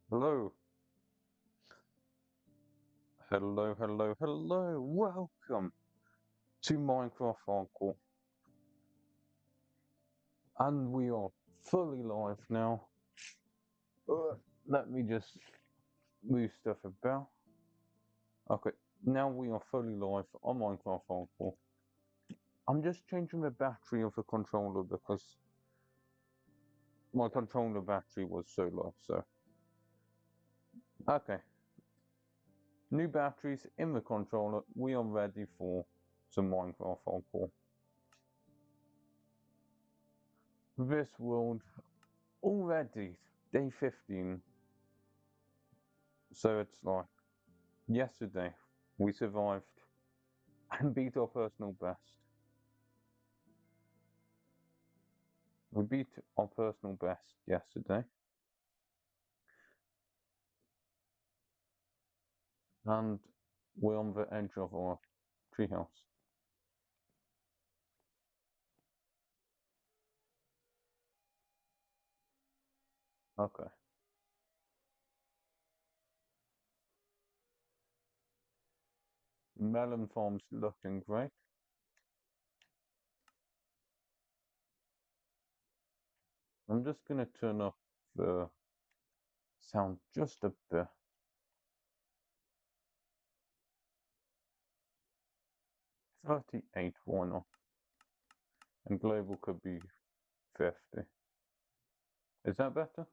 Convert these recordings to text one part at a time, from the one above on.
Hello, hello. Welcome to Minecraft Hardcore. And we are fully live now. Let me just move stuff about. Okay, now we are fully live on Minecraft Hardcore. I'm just changing the battery of the controller because my controller battery was so low, so. Okay. New batteries in the controller. We are ready for some Minecraft Hardcore. This world already day 15. So it's like yesterday we survived and beat our personal best. We beat our personal best yesterday. And we're on the edge of our treehouse. Okay. Melon farm's looking great. I'm just gonna turn up the sound just a bit. 38, why not? And global could be 50. Is that better?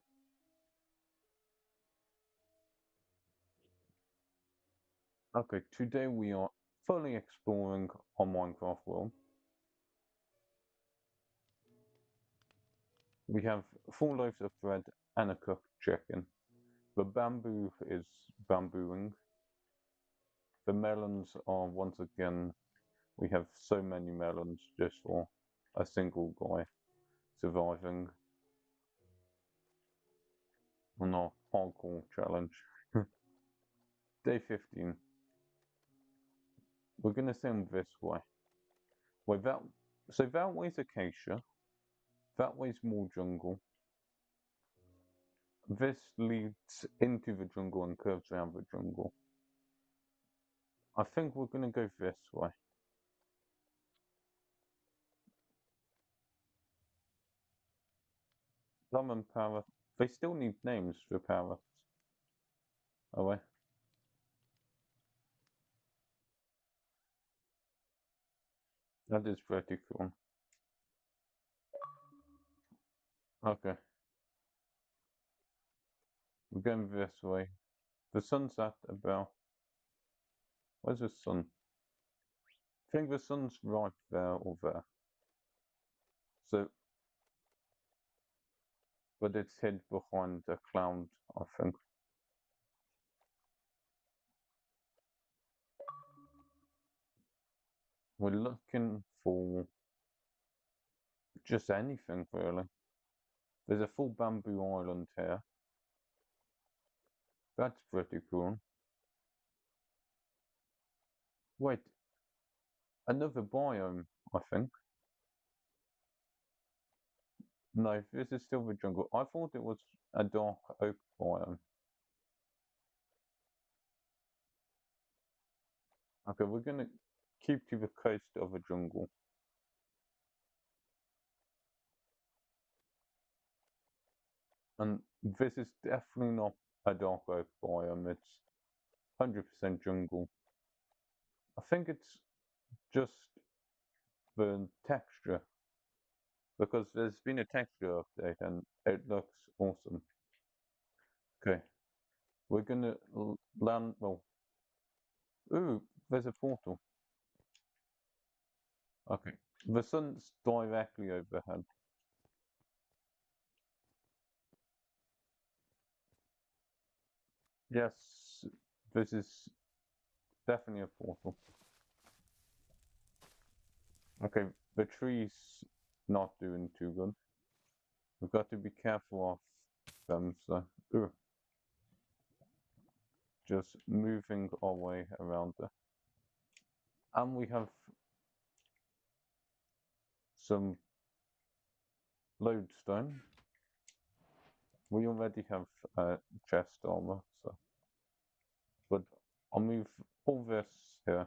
Okay, today we are fully exploring our Minecraft world. We have 4 loaves of bread and a cooked chicken. The bamboo is bambooing. The melons are once again, we have so many melons just for a single guy surviving on our hardcore challenge. Day 15. We're gonna send this way. Wait, so that way's acacia. That way's more jungle. This leads into the jungle and curves around the jungle. I think we're gonna go this way. Lemon parrot. They still need names for parrots. Oh wait. That is pretty cool. Okay. We're going this way. The sun's at about. Where's the sun? I think the sun's right there or there. So, but it's hid behind a cloud, I think. We're looking for just anything really. There's a full bamboo island here. That's pretty cool. Wait, another biome, I think. No, this is still the jungle. I thought it was a dark oak biome. Okay, we're gonna keep to the coast of the jungle. And this is definitely not a dark oak biome, it's 100% jungle. I think it's just the texture, because there's been a texture update and it looks awesome. Okay, we're gonna land, well, ooh, there's a portal. Okay, the sun's directly overhead. Yes, this is definitely a portal. Okay, the tree's not doing too good. We've got to be careful of them, so just moving our way around there. And we have some lodestone. We already have chest armor, so. But I'll move all this here.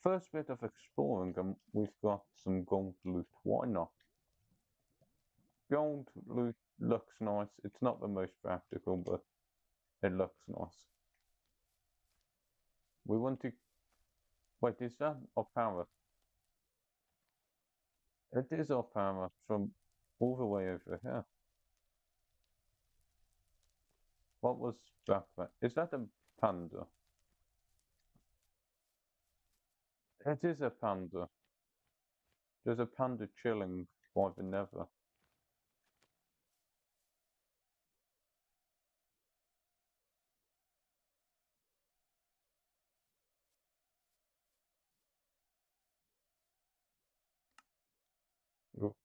First bit of exploring, and we've got some gold loot. Why not? Gold loot looks nice. It's not the most practical, but it looks nice. We want to... Wait, is that our power? It is our power from all the way over here. What was that? Is that a panda? It is a panda. There's a panda chilling by the nether.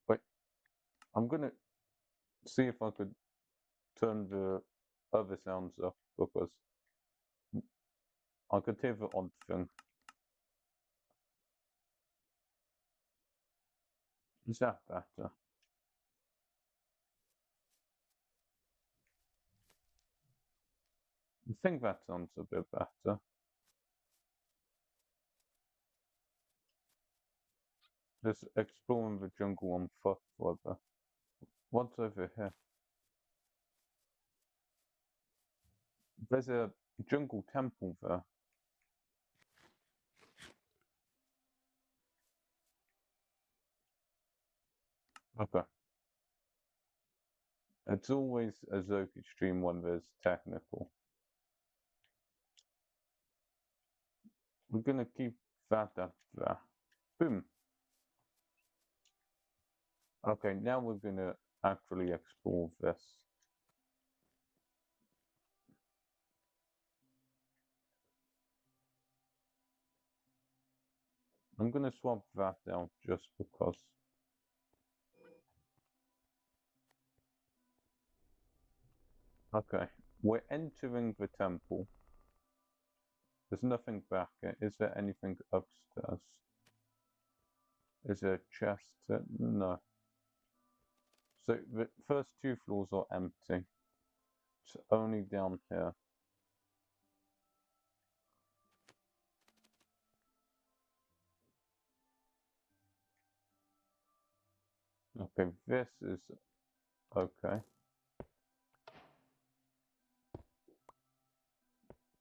Wait, I'm gonna see if I could turn the other sounds up because I could hear the odd thing. Is that better? I think that sounds a bit better. Just exploring the jungle on foot further. What's over here? There's a jungle temple there. Okay. It's always a Zoki stream when there's technical. We're gonna keep that up there. Boom. Okay, now we're gonna actually explore this. I'm gonna swap that out just because. Okay, we're entering the temple. There's nothing back here. Is there anything upstairs? Is there a chest? No. So the first two floors are empty. It's only down here. Okay, this is okay.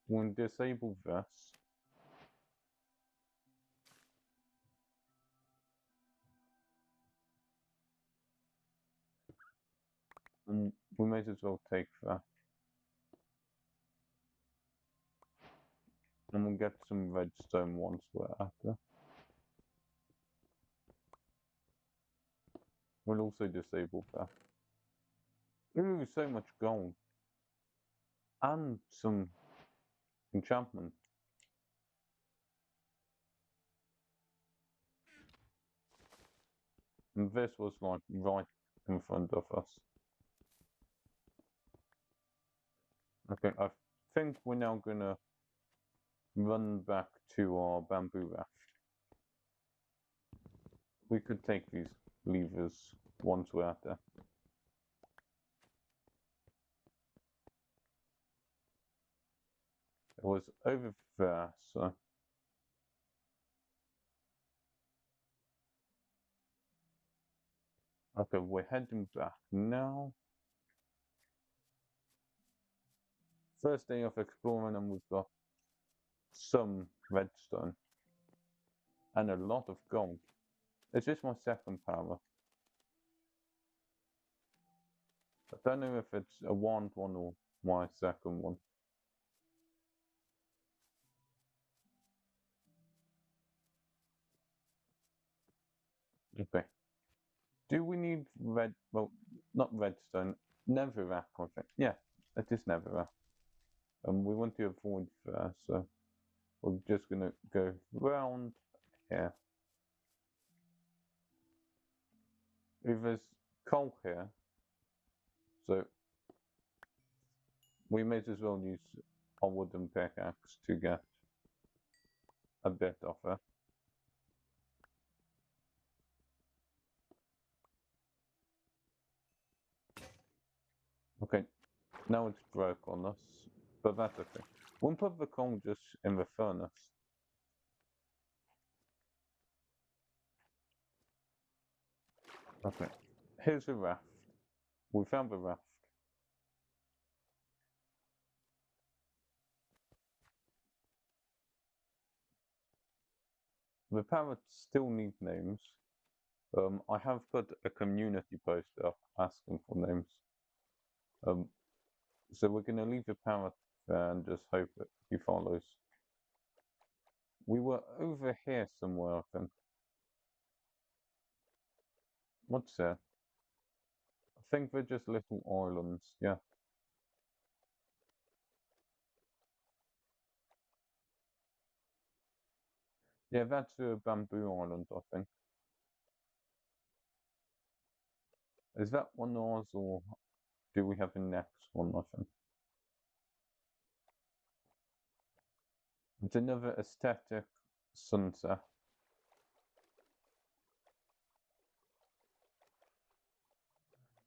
We'll disable this. And we might as well take that. And we'll get some redstone once we're at there. We'll also disable that. Ooh, so much gold. And some enchantment. And this was like right in front of us. Okay, I think we're now gonna run back to our bamboo raft. We could take these levers once we're at there. It was over there, so. Okay, we're heading back now. First day of exploring, and we've got some redstone and a lot of gold. Is this my second power? I don't know if it's a wand one or my second one. Okay. Do we need red? Well, not redstone. Netherrack, I think. Yeah, it is netherrack. We want to avoid that, so we're just gonna go round here. If there's coal here, so we may as well use our wooden pickaxe to get a bit of it. Okay, Now it's broke on us, but that's okay. We'll put the coal just in the furnace. Okay, here's a raft. We found the raft. The parrots still need names. I have put a community post up asking for names. So we're gonna leave the parrot there and just hope that he follows. We were over here somewhere, I think. What's there? I think they're just little islands, yeah. Yeah, that's a bamboo island, I think. Is that one ours or do we have the next one, I think? It's another aesthetic sunset.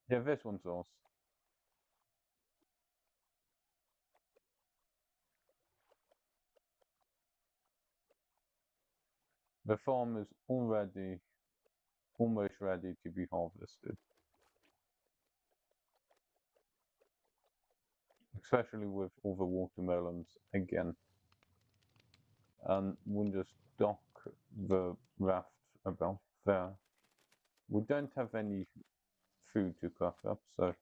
Yeah, this one's ours. The farm is already almost ready to be harvested. Especially with all the watermelons again. And we'll just dock the raft about there. We don't have any food to cook up, so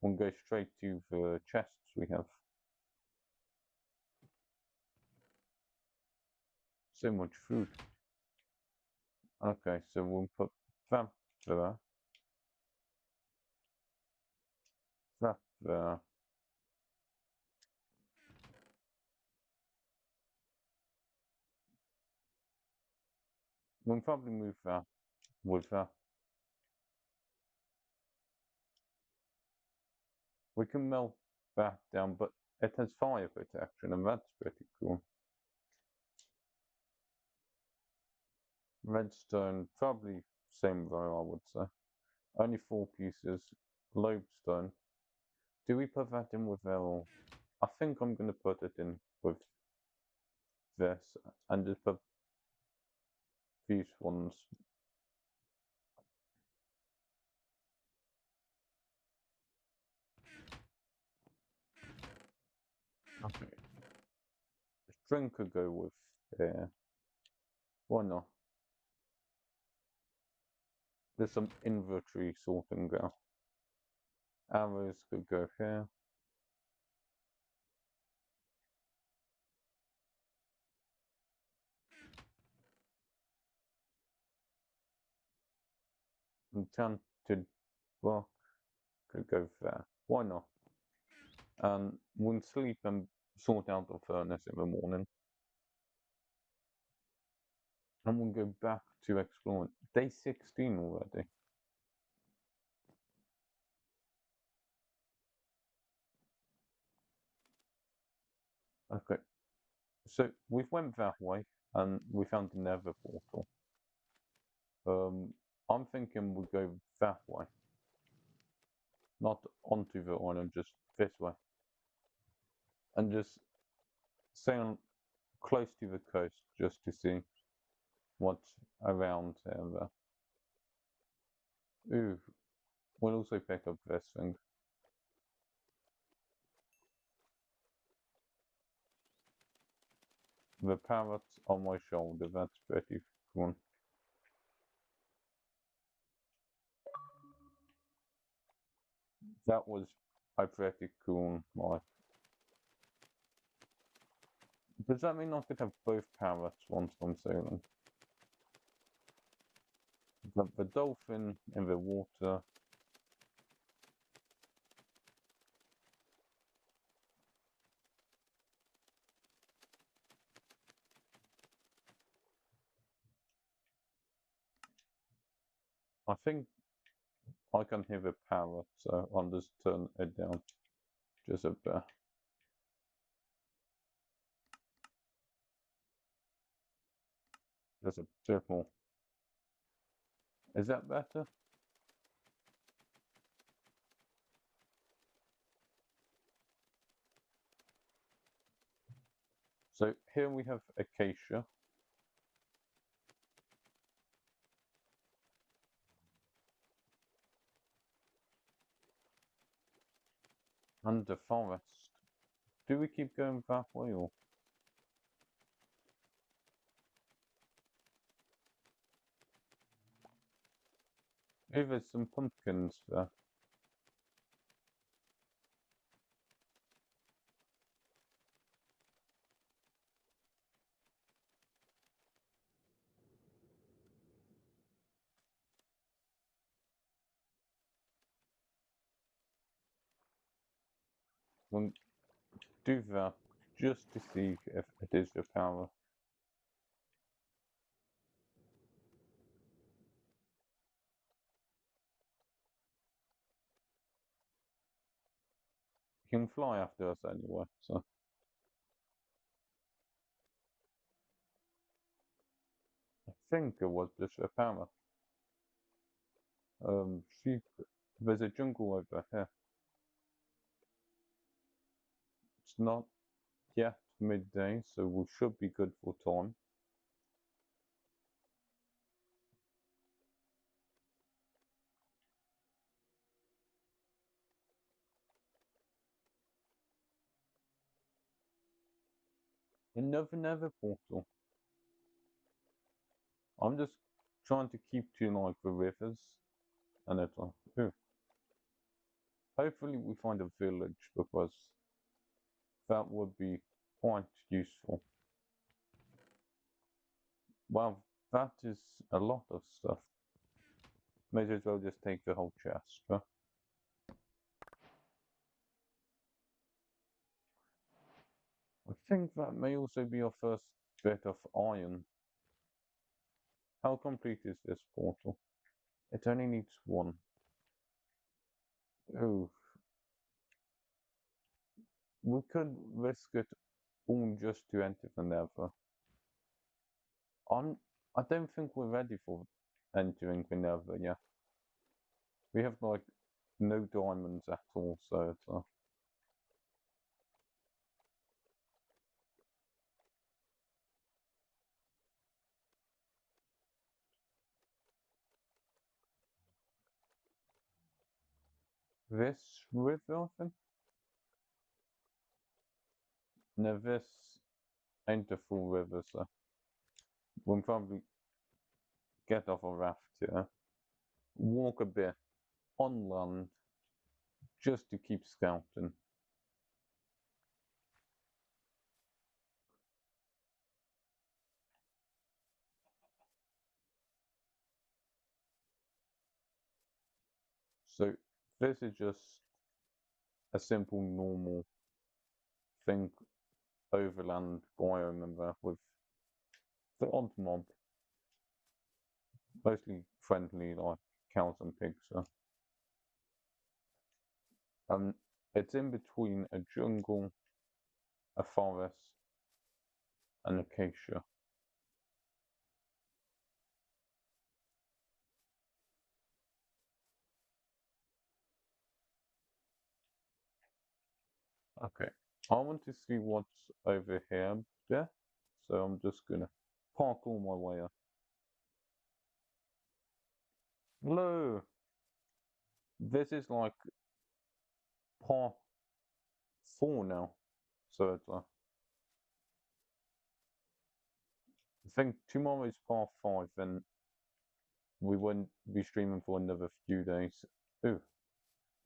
we'll go straight to the chests we have. So much food. Okay, so we'll put that there. That there. We'll probably move that with that. We can melt that down, but it has fire protection, and that's pretty cool. Redstone, probably same though, I would say. Only 4 pieces. Lodestone. Do we put that in with our... I think I'm going to put it in with this and just put these ones. Okay. String could go with here. Why not? There's some inventory sorting there. Arrows could go here. Enchanted block could go there. Why not? And we'll sleep and sort out the furnace in the morning. And we'll go back to exploring. Day 16 already. Okay. So we've went that way and we found the nether portal. I'm thinking we'll go that way. Not onto the island, just this way. And just sail close to the coast just to see what's around there. Ooh, we'll also pick up this thing. The parrot on my shoulder, that's pretty cool. That was a pretty cool life. Does that mean I could have both parrots once I'm sailing? The dolphin in the water. I think I can hear the parrot, so I'll just turn it down just a bit. Just a bit more. Is that better? So here we have acacia. And the forest. Do we keep going that way or? Hey, there's some pumpkins there. We'll do that just to see if it is your power. You can fly after us anyway, so. I think it was just your power. Sheep. There's a jungle over here. It's not yet midday, so we should be good for time. Another nether portal. I'm just trying to keep to like the rivers and it's like, ooh. Hopefully we find a village because that would be quite useful. Well, that is a lot of stuff. May as well just take the whole chest, huh? I think that may also be our first bit of iron. How complete is this portal? It only needs one. Oh, we could risk it all just to enter the nether. I don't think we're ready for entering the nether yet. We have like no diamonds at all, so it's this river, I think? No, this ain't a full river, so we'll probably get off a raft here, walk a bit on land just to keep scouting. So this is just a simple normal thing overland biome and that with the odd mob, mostly friendly like cows and pigs. So. Um, it's in between a jungle, a forest, and acacia. Okay, I want to see what's over here. Yeah, so I'm just gonna park all my way up. Hello. This is like part 4 now, so it's I think tomorrow is part 5, and we won't be streaming for another few days. Ooh,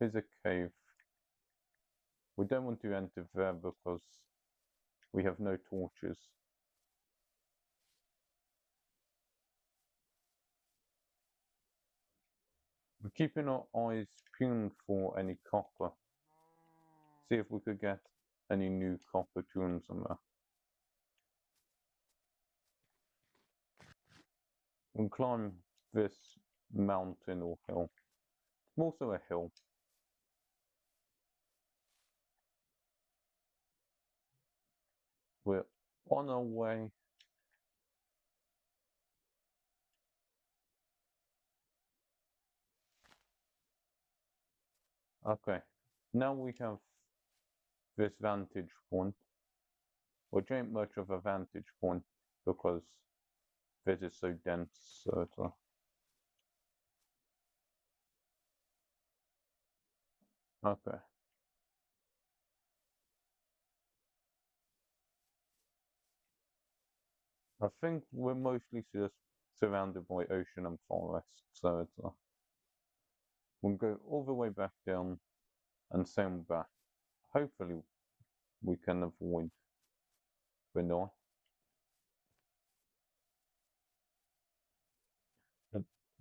here's a cave. We don't want to enter there because we have no torches. We're keeping our eyes peeled for any copper. See if we could get any new copper tools on there. We'll climb this mountain or hill. Also a hill. We're on our way. Okay, now we have this vantage point. which ain't much of a vantage point because this is so dense, so it's okay. I think we're mostly just surrounded by ocean and forest, so it's we'll go all the way back down and sail back. Hopefully we can avoid the night.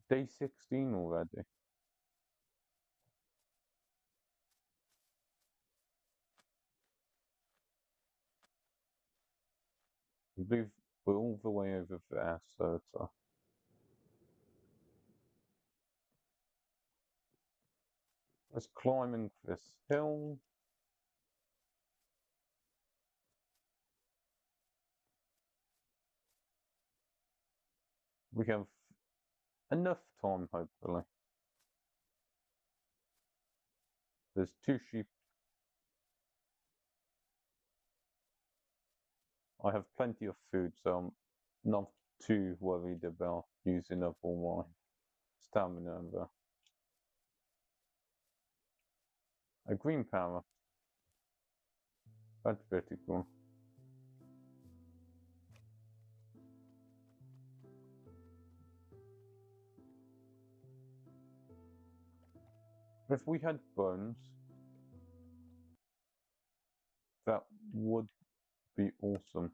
Day 16 already. I believe we're all the way over there, so it's let's climbing this hill. We have enough time, hopefully. There's two sheep. I have plenty of food, so I'm not too worried about using up all my stamina there. A green parrot. That's pretty cool. If we had bones, that would be awesome.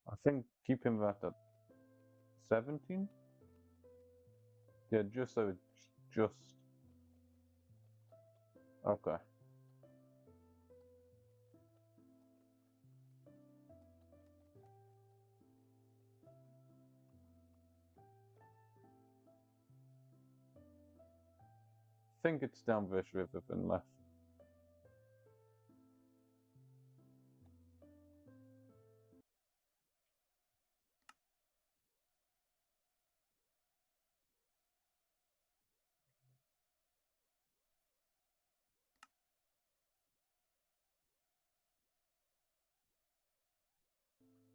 I think keeping that at 17? Yeah, just so it's just okay. Think it's down this river and left.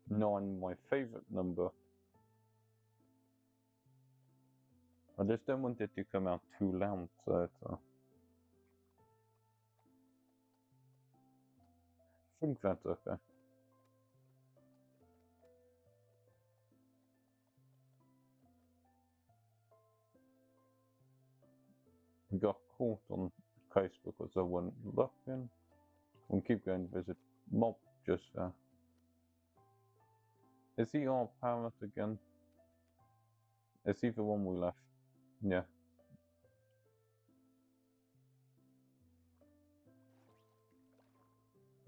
Nine, my favorite number. I just don't want it to come out too loud, so it's, I think that's okay. We got caught on the coast because I wasn't looking. We'll keep going to visit Mob just there. Is he our parrot again? Is he the one we left? Yeah.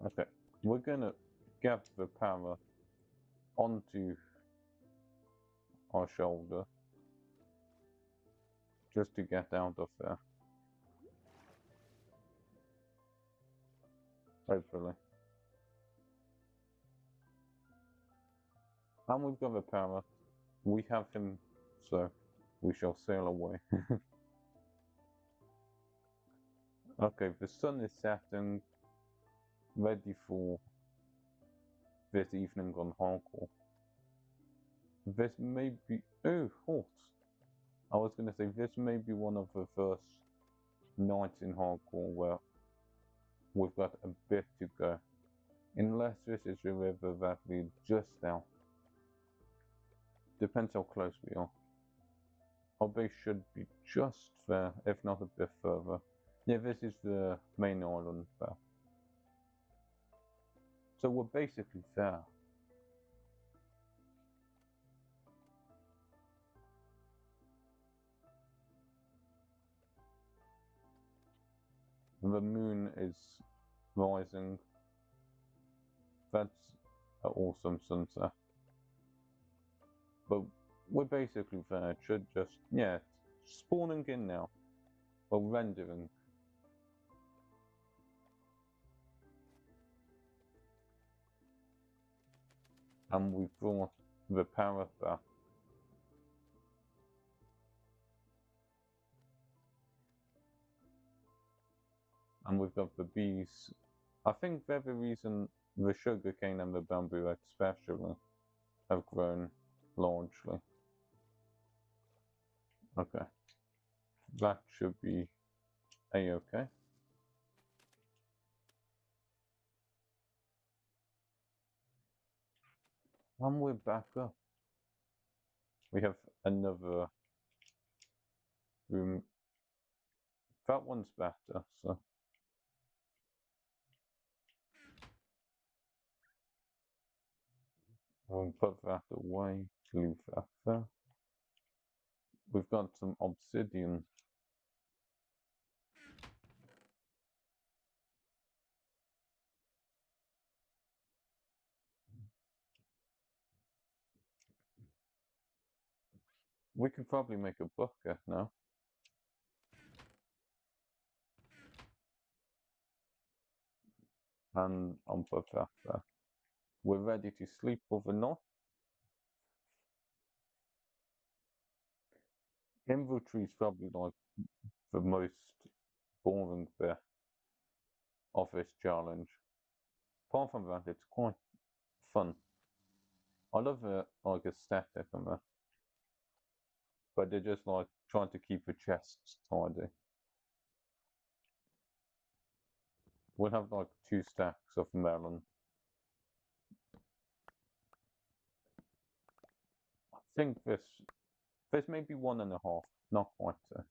Okay. We're gonna get the parrot onto our shoulder just to get out of there. Hopefully. And we've got the parrot. We have him, so we shall sail away. Okay, the sun is setting, ready for this evening on hardcore. This may be... Oh, horse. I was going to say, this may be one of the first nights in hardcore where we've got a bit to go. Unless this is the river that we just out. Depends how close we are. Our base should be just there, if not a bit further. Yeah, this is the main island there. So we're basically there. The moon is rising. That's an awesome sunset. But we're basically there. It should just, yeah, spawning in now. Well, rendering. And we brought the parrot back. And we've got the bees. I think they're the reason the sugarcane and the bamboo especially have grown largely. Okay. That should be a-okay. And we're back up. We have another room. That one's better, so. We'll put that away, leave that there. We've got some obsidian. We could probably make a bucket now. And I'll put that there. We're ready to sleep overnight. Inventory is probably like the most boring bit of this challenge. Apart from that, it's quite fun. I love the like aesthetic of it, but they're just like trying to keep the chests tidy. We'll have like 2 stacks of melon. I think there's maybe 1.5, not quite so.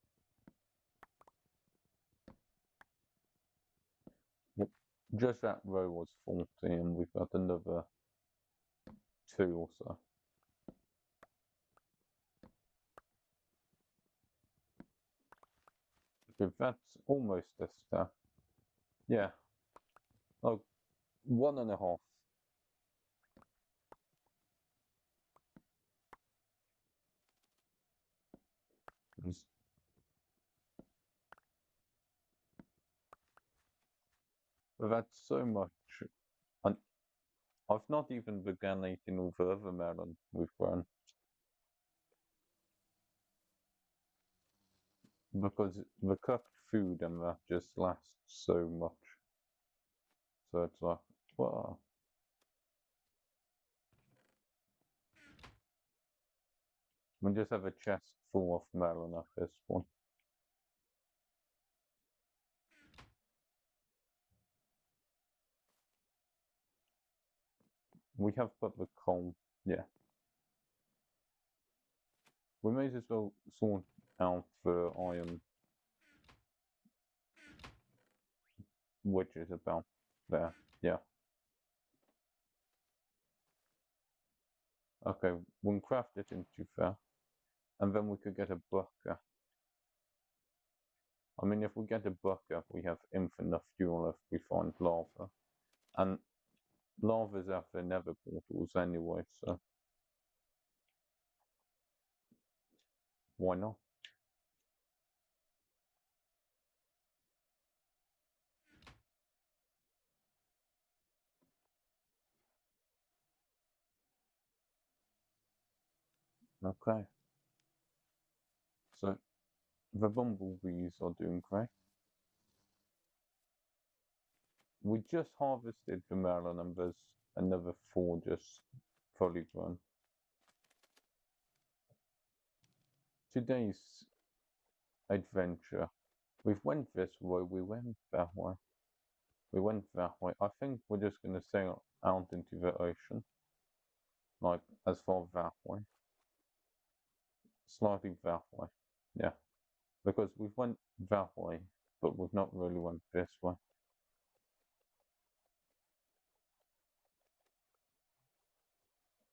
Yep. Just that row was 40, and we've got another 2 or so. Okay, that's almost a stack. Yeah. Oh, 1.5. That's so much. And I've not even begun eating all the other melon we've grown. Because the cooked food and that just lasts so much. So it's like, wow. We just have a chest full of melon at this point. We have put the coal, yeah. We may as well sort out the iron, which is about there, yeah. Okay, we'll craft it into there, and then we could get a bucket. I mean, if we get a bucket, we have infinite fuel if we find lava. And lava's out the nether portals anyway, so why not? Okay. So the bumblebees are doing great. We just harvested the melon and there's another 4 just fully grown. Today's adventure, we've went this way, we went that way. We went that way. I think we're just gonna sail out into the ocean. Like as far that way. Slightly that way. Yeah. Because we've went that way, but we've not really went this way.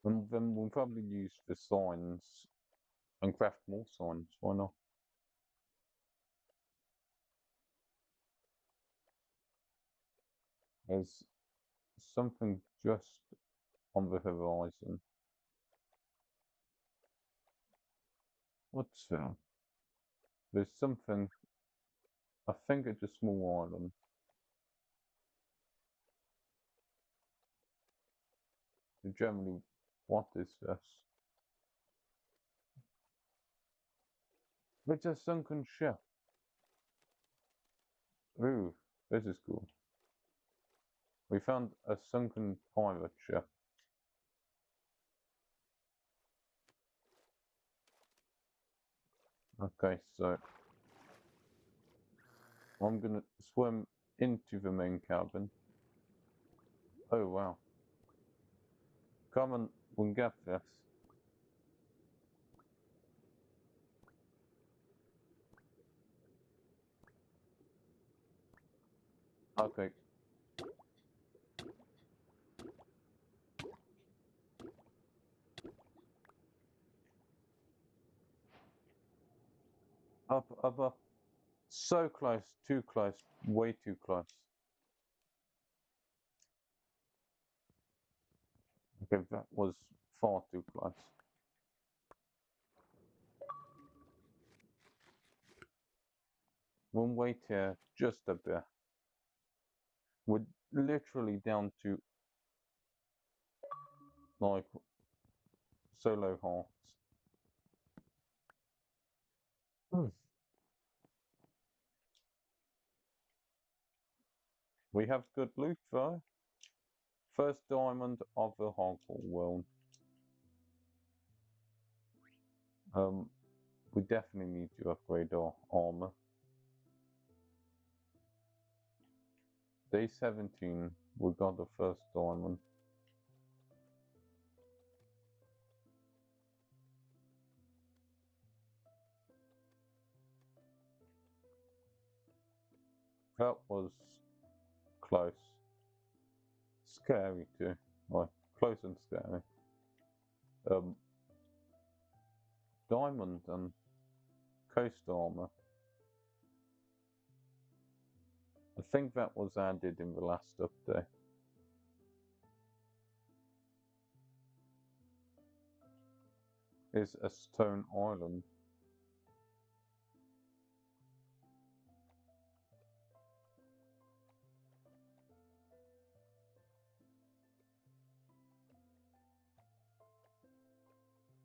And then we'll probably use the signs and craft more signs. Why not? There's something just on the horizon. What's that? There's something. I think it's a small island. Generally, what is this? It's a sunken ship. Ooh, This is cool. We found a sunken pirate ship. Okay, so I'm gonna swim into the main cabin. Oh wow. Come on, we can get this. Okay. Up, up, up. So close, too close, way too close. Okay, that was far too close. We'll wait here just a bit. We're literally down to like solo hearts. We have good loot though. First diamond of the hardcore world. We definitely need to upgrade our armor. Day 17, we got the first diamond. That was close. Scary too. Like, close and scary. Diamond and coast armor. I think that was added in the last update. Is a stone island.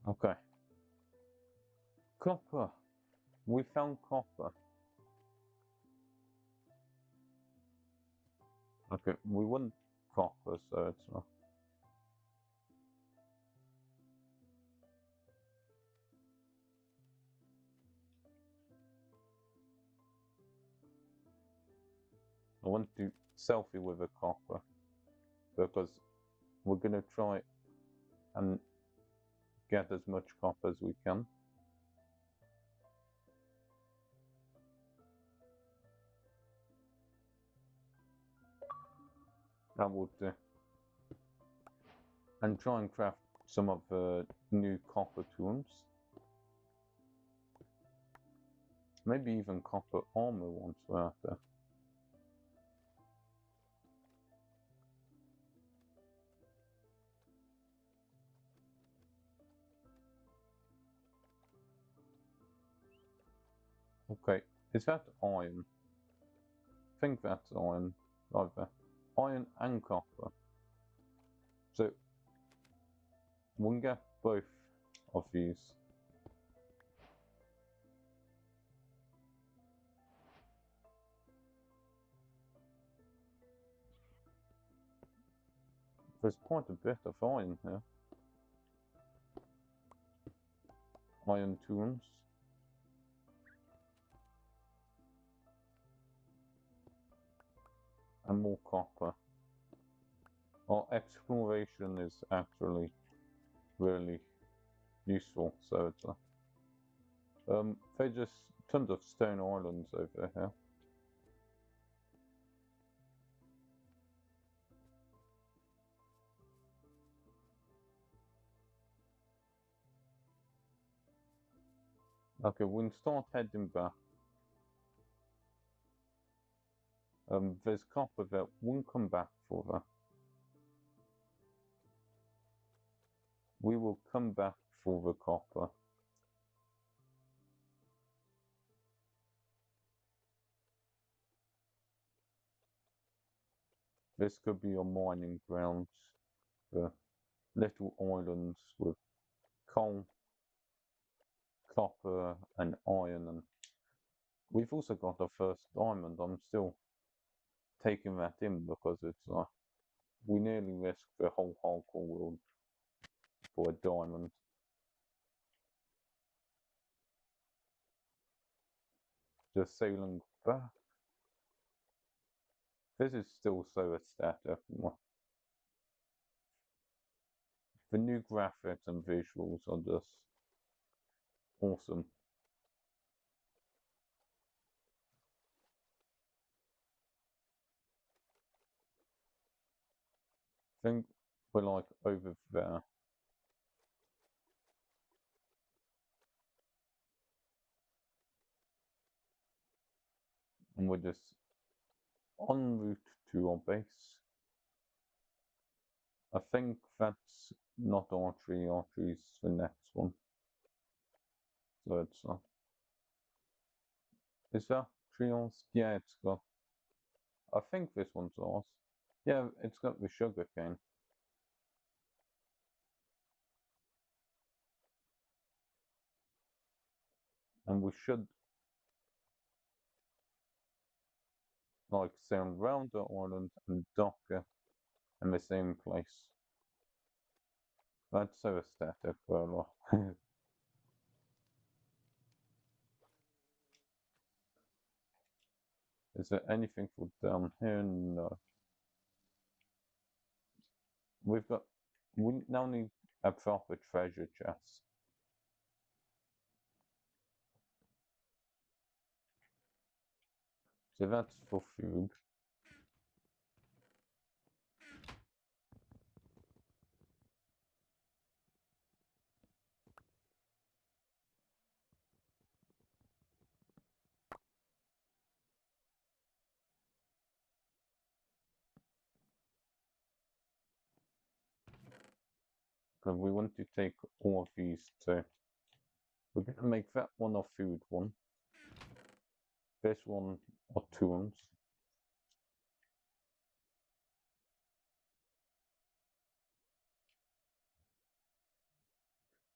Okay. Copper. We found copper. Okay, we want copper, so it's not. I want to selfie with a copper because we're gonna try and get as much copper as we can. That would do. And try and craft some of the new copper tools. Maybe even copper armor once we're out there. Okay, is that iron? I think that's iron, either. Iron and copper. So, we can get both of these. There's quite a bit of iron here. Iron tools. And more copper. Our exploration is actually really useful, so it's there's just tons of stone islands over here. Okay, we can start heading back. There's copper that won't come back for that. We will come back for the copper. This could be your mining grounds, the little islands with coal, copper, and iron. And we've also got our first diamond. I'm still taking that in because it's like we nearly risked the whole hardcore world for a diamond. Just sailing back. This is still so aesthetic. The new graphics and visuals are just awesome. I think we're like over there. And we're just en route to our base. I think that's not archery, archery's the next one. So it's is that trios? Yeah, it's got I think this one's ours. Yeah, it's got the sugar cane. And we should like sail round the island and dock in the same place. That's so aesthetic, though. Is there anything for down here? No. We now need a proper treasure chest. So that's for food. Because we want to take all of these too. We're going to make that one our food one. This one our tools.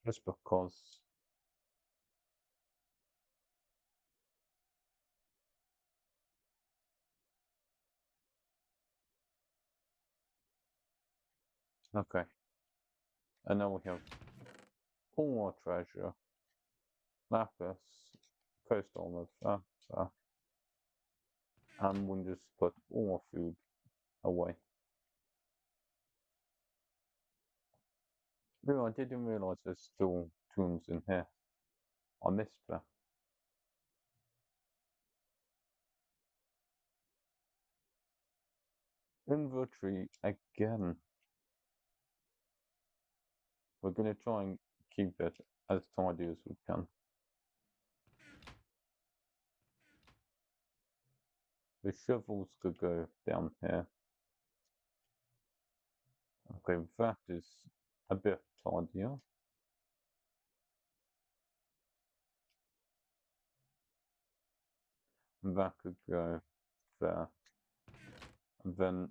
Just because. Okay. And now we have all our treasure. Lapis, coast armor, and we'll just put all our food away. No, I didn't realize there's still tombs in here. I missed that. Inventory again. We're gonna try and keep it as tidy as we can. The shovels could go down here. Okay, that is a bit tidier. That could go there. And then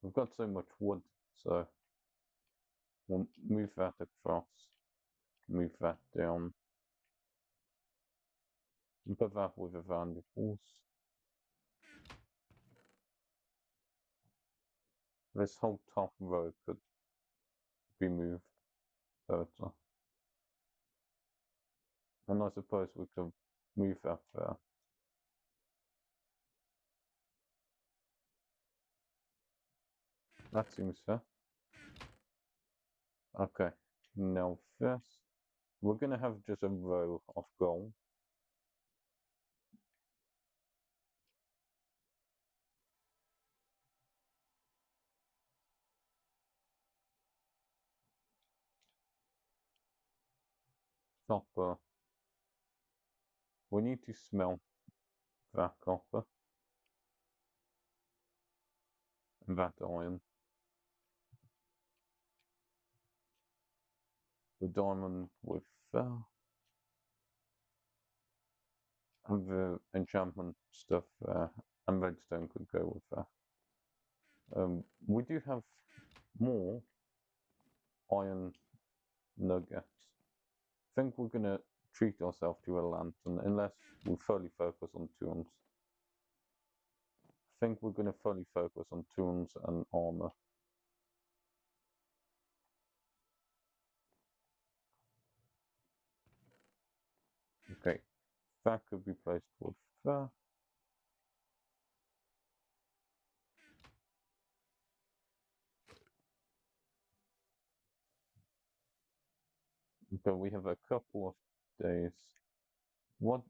we've got so much wood, so we'll move that across, move that down, and put that with the valuables. This whole top row could be moved, so it's and I suppose we could move that there. That seems fair. Okay, now first, we're gonna have just a row of gold. Copper. We need to smelt that copper. And that iron. The diamond with that. And the enchantment stuff and redstone could go with that. We do have more iron nuggets. I think we're gonna treat ourselves to a lantern unless we fully focus on tools. I think we're going to fully focus on tools and armor. Okay, that could be placed with that. Okay, we have a couple of days. What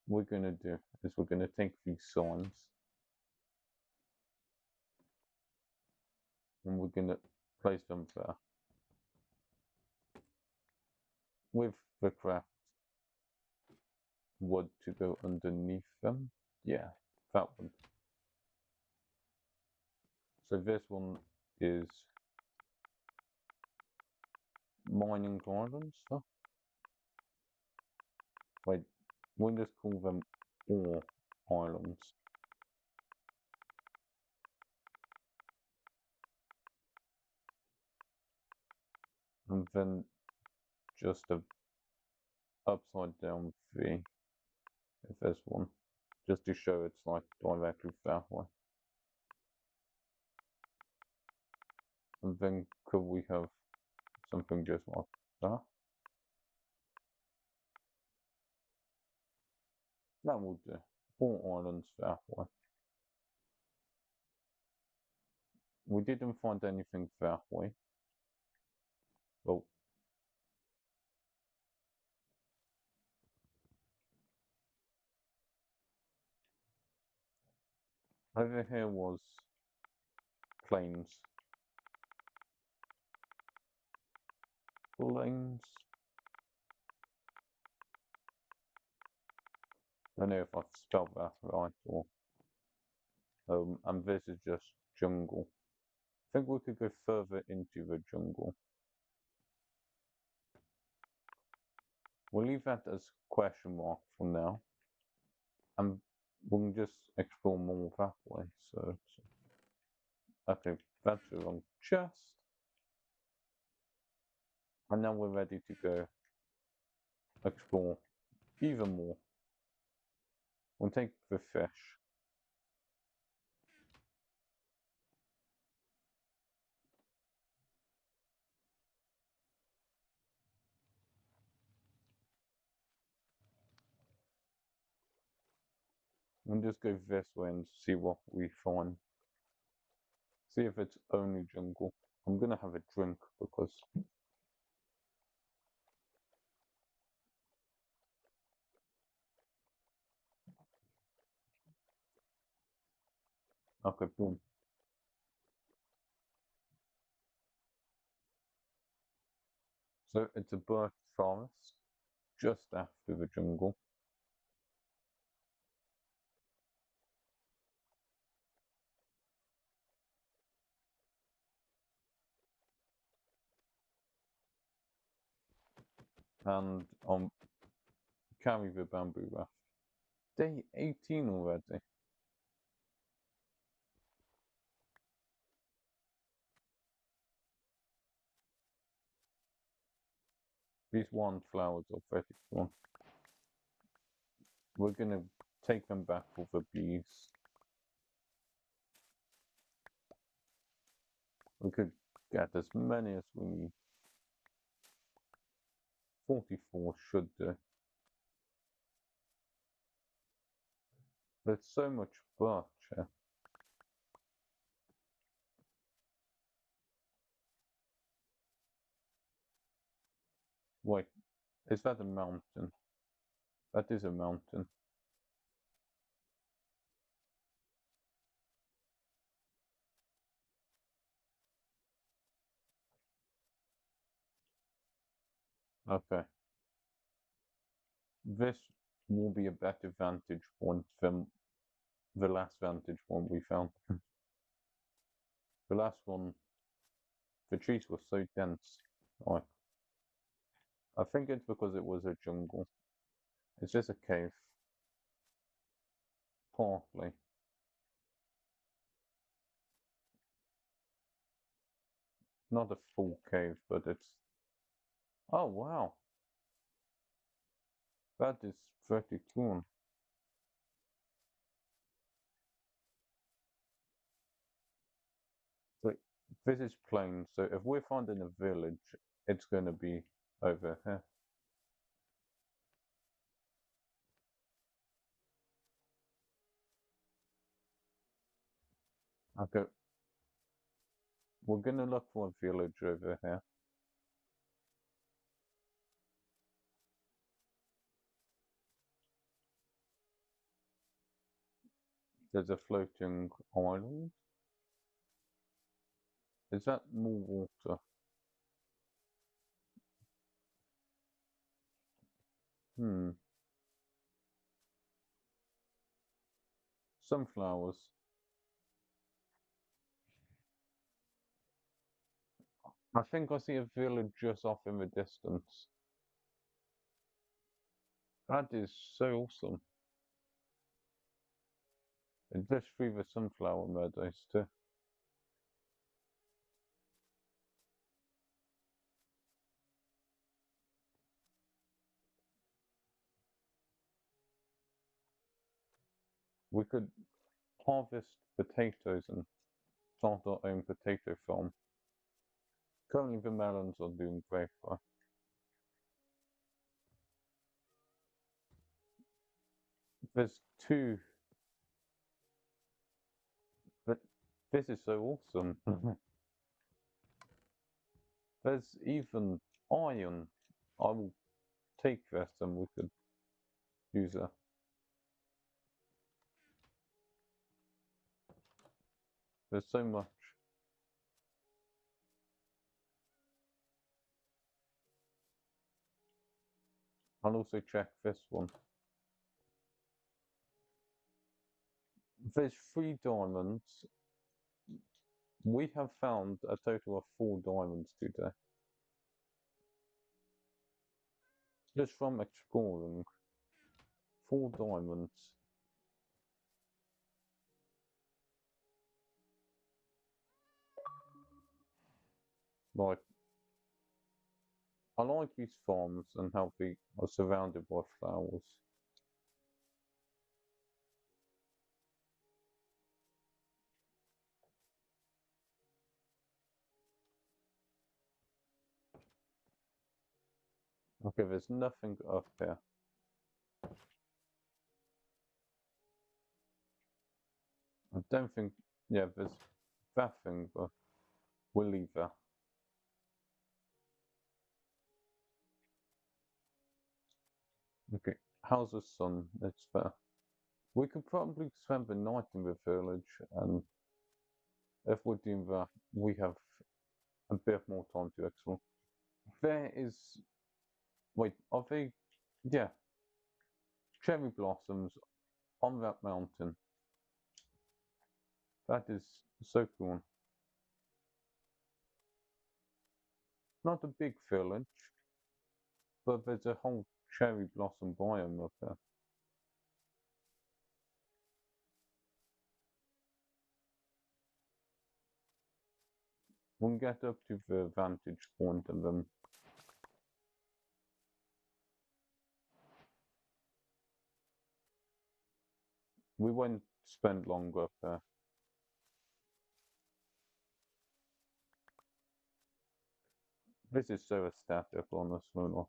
we're going to do is we're going to take these signs and we're going to place them there with the craft wood to go underneath them. Yeah, that one. So this one is mining islands. Huh? Wait, we'll just call them ore islands. And then just a upside down V, if there's one, just to show it's like directly that way. And then could we have something just like that? That will do. All islands that way. We didn't find anything that way. Well, over here was plains. Plains. I don't know if I've spelled that right or and this is just jungle. I think we could go further into the jungle. We'll leave that as question mark for now. And we'll just explore more that way. So okay, that's the wrong chest. And now we're ready to go explore even more. We'll take the fish. And just go this way and see what we find. See if it's only jungle. I'm gonna have a drink because okay, boom. So it's a birch forest just after the jungle. And carry the bamboo raft. Day 18 already. These wildflowers are very cool. We're gonna take them back for the bees. We could get as many as we need. 44 should do. There's so much birch here. Wait, is that a mountain? That is a mountain. Okay. This will be a better vantage point than the last vantage point we found. The last one, the trees were so dense. Like, I think it's because it was a jungle. It's just a cave. Partly. Not a full cave, but it's... Oh, wow. That is pretty cool. So this is plain, so if we're finding a village, it's gonna be over here. Okay, we're gonna look for a village over here. There's a floating island. Is that more water? Hmm. Sunflowers. I think I see a village just off in the distance. That is so awesome. And just through the sunflower meadows too. We could harvest potatoes and start our own potato farm. Currently the melons are doing great though. There's two, but this is so awesome. There's even iron. I will take this and we could use it. There's so much. I'll also check this one. There's 3 diamonds. We have found a total of 4 diamonds today. Just from exploring. 4 diamonds. Like, I like these farms and how they are surrounded by flowers. Okay, there's nothing up here. I don't think, yeah, there's that thing, but we'll leave that. Okay, how's the sun? It's there. We could probably spend the night in the village, and if we're doing that, we have a bit more time to explore. There is, wait, are they, yeah, cherry blossoms on that mountain. That is so cool. Not a big village, but there's a whole cherry blossom biome up there. We can get up to the vantage point and then we won't spend long up there. This is so aesthetic on this lunar.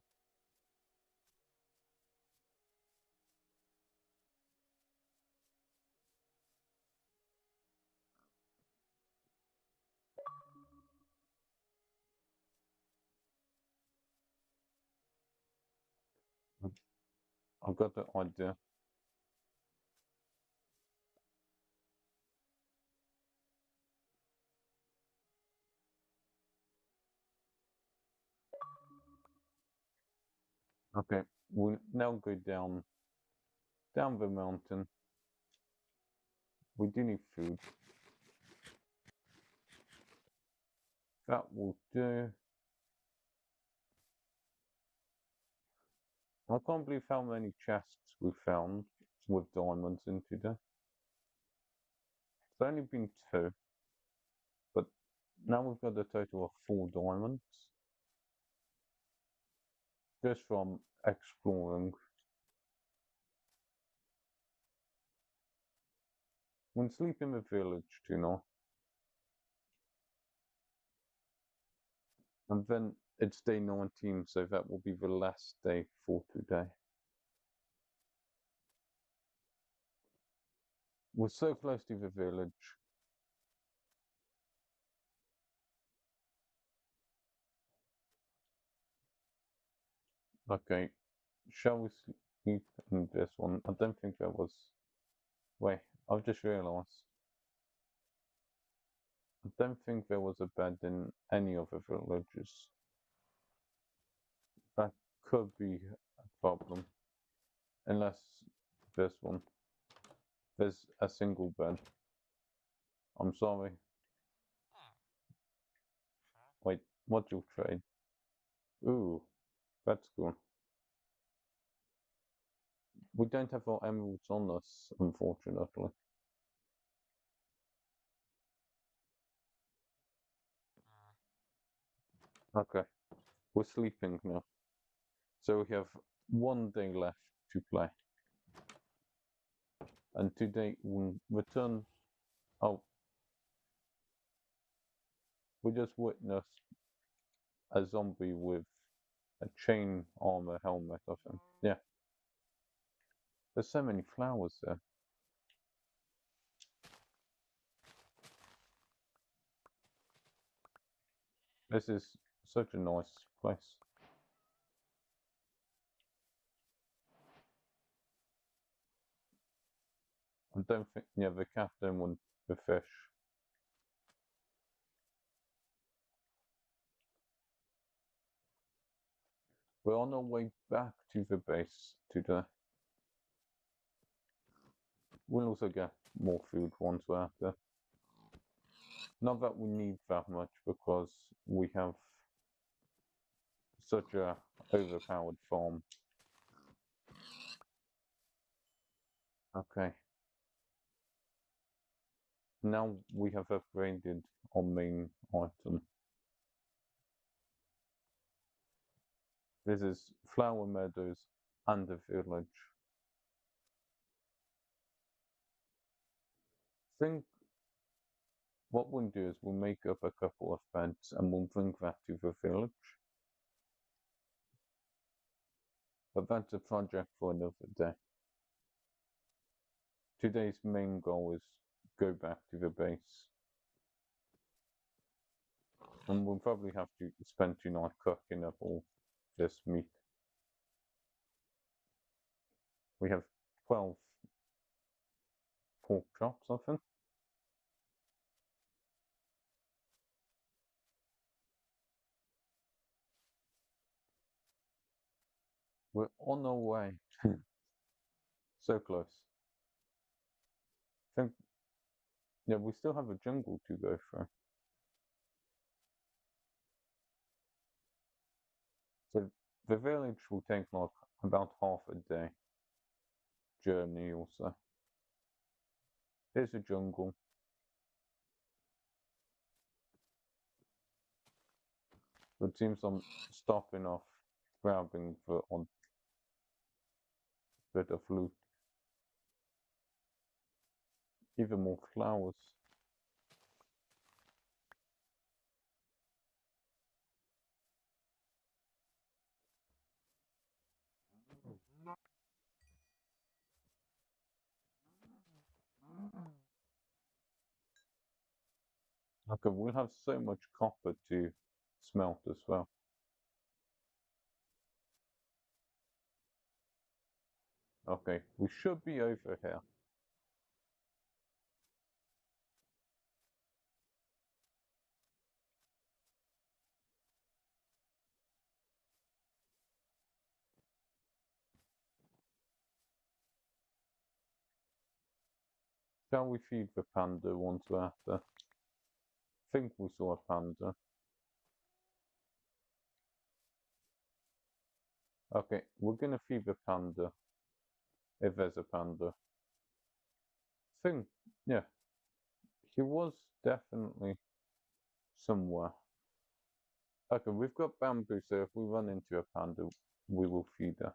I've got the idea. Okay, we'll now go down the mountain. We do need food. That will do. I can't believe how many chests we found with diamonds in today. It's only been 2, but now we've got a total of 4 diamonds just from exploring. We'll sleep in the village tonight. And then it's day 19, so that will be the last day for today. We're so close to the village. Okay, shall we sleep in this one? I don't think there was... Wait, I've just realised. I don't think there was a bed in any of the villages. That could be a problem. Unless this one. There's a single bed. I'm sorry. Wait, what's your trade? Ooh, that's cool. We don't have our emeralds on us, unfortunately. Okay, we're sleeping now. So we have one day left to play. And today we'll return... Oh, we just witnessed a zombie with a chain armor helmet, I think. Yeah. There's so many flowers there. This is such a nice place. I don't think... Yeah, the captain wants the fish. We're on our way back to the base today. We'll also get more food once we're out there. Not that we need that much because we have such a overpowered farm. Okay. Now we have upgraded our main item. This is flower meadows and a village. I think what we'll do is we'll make up a couple of beds and we'll bring that to the village. But that's a project for another day. Today's main goal is go back to the base. And we'll probably have to spend tonight cooking up all this meat. We have 12 pork chops, I think. We're on our way. So close. I think, yeah, we still have a jungle to go through. So the village will take like about half a day journey or so. Here's a jungle. It seems I'm stopping off, grabbing the odd bit of loot. Even more flowers. Okay, we'll have so much copper to smelt as well. Okay, we should be over here. Shall we feed the panda once we're after? I think we saw a panda. Okay, we're gonna feed the panda. If there's a panda. I think, yeah. He was definitely somewhere. Okay, we've got bamboo, so if we run into a panda, we will feed her.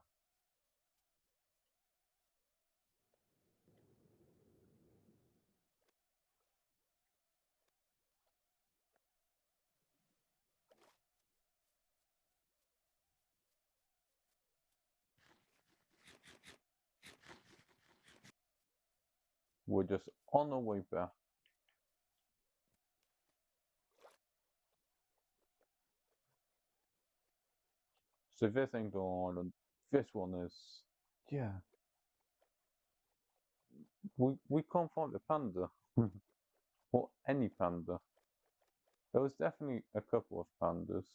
We're just on our way back. So this ain't the island. This one is. Yeah. We can't find the panda. Or any panda. There was definitely a couple of pandas.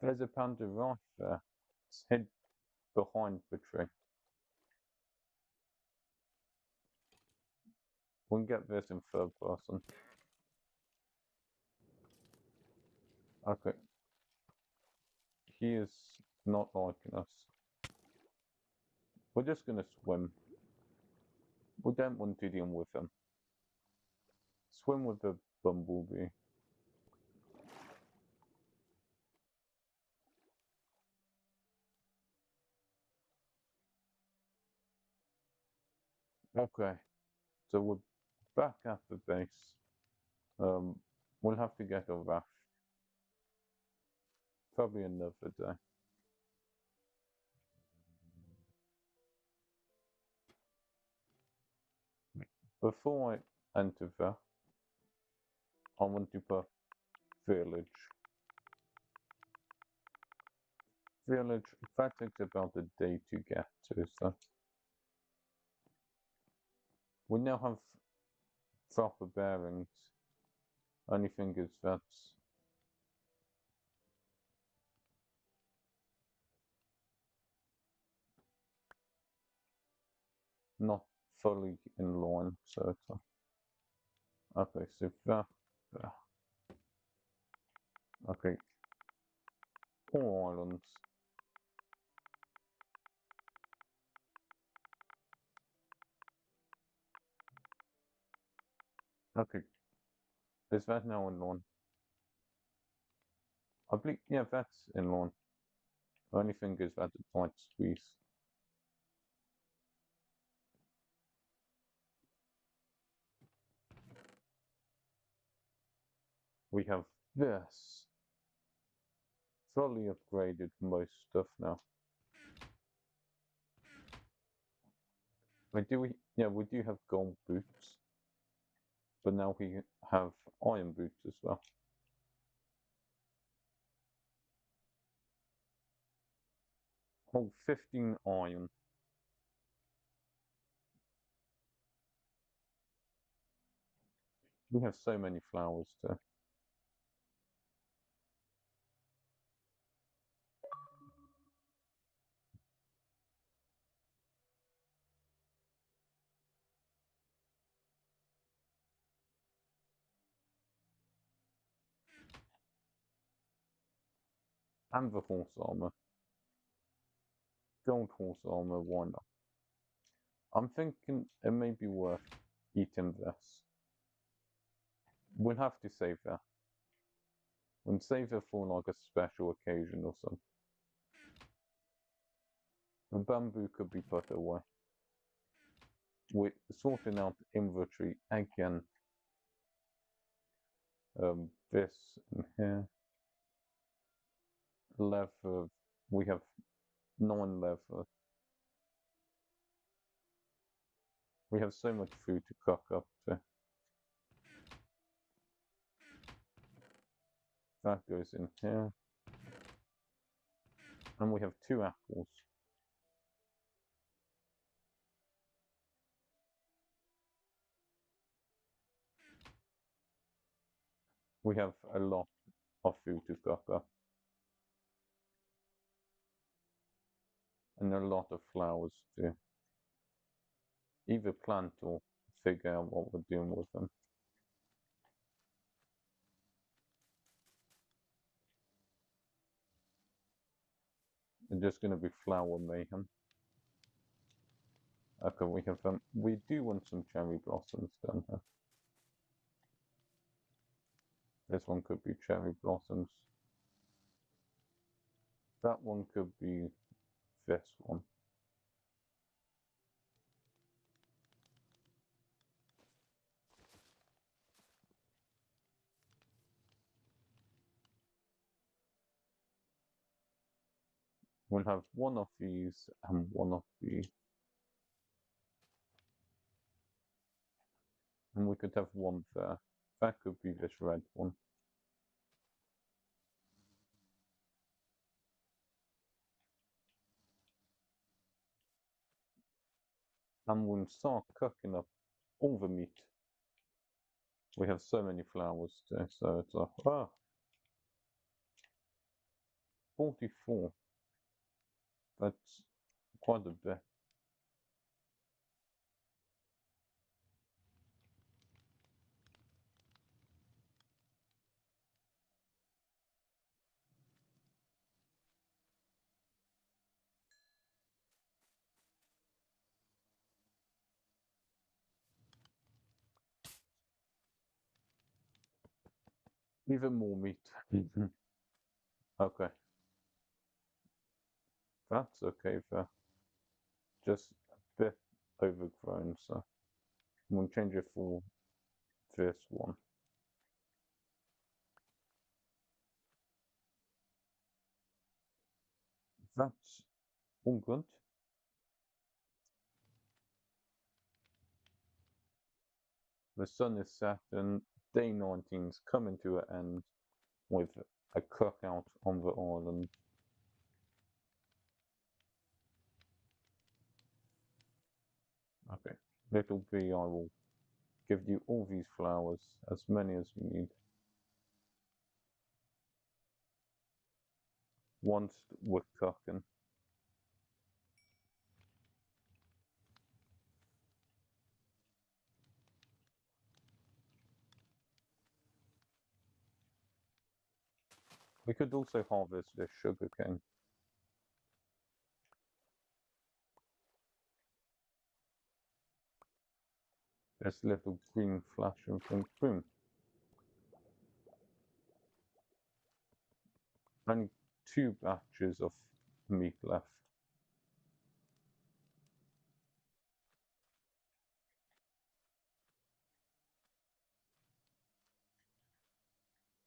There's a panda right there. It's hid behind the tree. We can get this in third person. Okay. He is not liking us. We're just gonna swim. We don't want to deal with him. Swim with the bumblebee. Okay. So we're back at the base. Um, we'll have to get a raft. Probably another day. Before I enter that, I want to put village. Village, that takes about a day to get to, so. We now have proper bearings. Only thing is that's not fully in line, so it's okay, so that. Okay. All islands. Okay. Is that now in line? I believe, yeah, that's in line. The only thing is that it's tight squeeze. We have this. Fully upgraded most stuff now. Wait, yeah, we do have gold boots. But now we have iron boots as well. Oh, 15 iron. We have so many flowers too. And the horse armor. Gold horse armor, why not? I'm thinking it may be worth eating this. We'll have to save that. And save it for like a special occasion or something. The bamboo could be put away. We're sorting out inventory again. This in here. Leather. We have 9 leather. We have so much food to cook up to. That goes in here. And we have 2 apples. We have a lot of food to cook up. And a lot of flowers to either plant or figure out what we're doing with them. It's just going to be flower mayhem. Okay, we do want some cherry blossoms down here. This one could be cherry blossoms. That one could be this one. We'll have one of these and one of these. And we could have one there. That could be this red one. And we'll start cooking up all the meat. We have so many flowers today, so it's like, 44. That's quite a bit. Even more meat. Okay, that's okay there. Just a bit overgrown, so we'll change it for this one. That's all good. The sun is set and day 19 is coming to an end with a cookout on the island. Okay, little bee, I will give you all these flowers, as many as you need. Once we're cooking. We could also harvest this sugar cane. This little green flashing thing. Boom. Only 2 batches of meat left.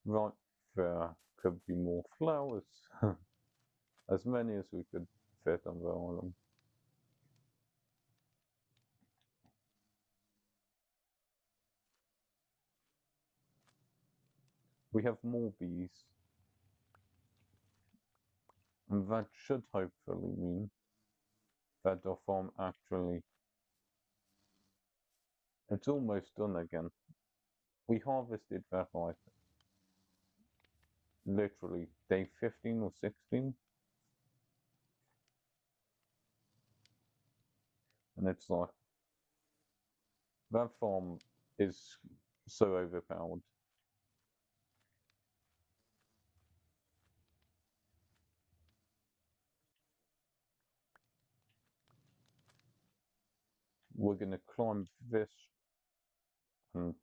Right there could be more flowers. As many as we could fit on the island. We have more bees. And that should hopefully mean that our farm actually, it's almost done again. We harvested that like literally day 15 or 16. And it's like, that farm is so overpowered. We're gonna climb this and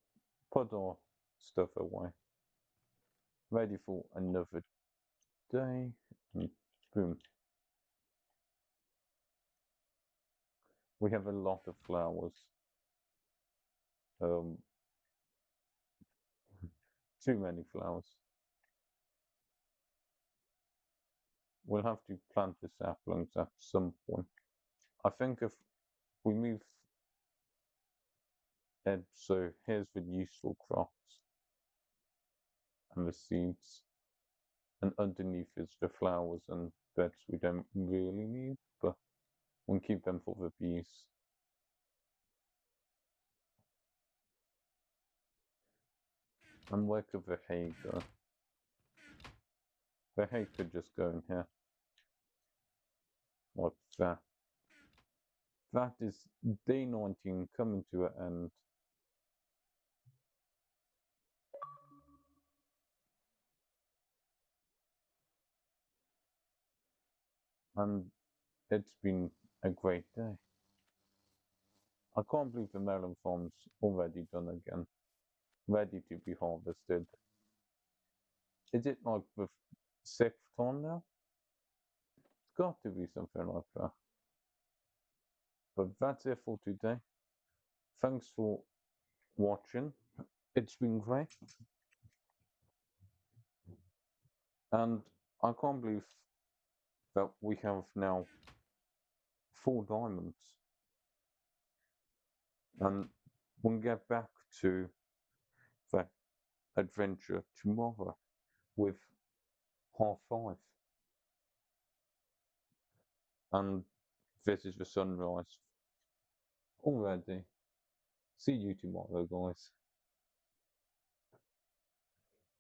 put our stuff away. Ready for another day. And boom. We have a lot of flowers. Um, too many flowers. We'll have to plant the saplings at some point. I think if we move it, so here's the useful crops and the seeds, and underneath is the flowers and beds we don't really need, but we'll keep them for the bees. And where could the hay go? The hay could just go in here. Like that. That is day 19 coming to an end. And it's been a great day. I can't believe the melon farm's already done again. Ready to be harvested. Is it like the 6th time now? It's got to be something like that. But that's it for today. Thanks for watching. It's been great. And I can't believe that we have now 4 diamonds. And we'll get back to the adventure tomorrow with half five. And this is the sunrise already. See you tomorrow, guys.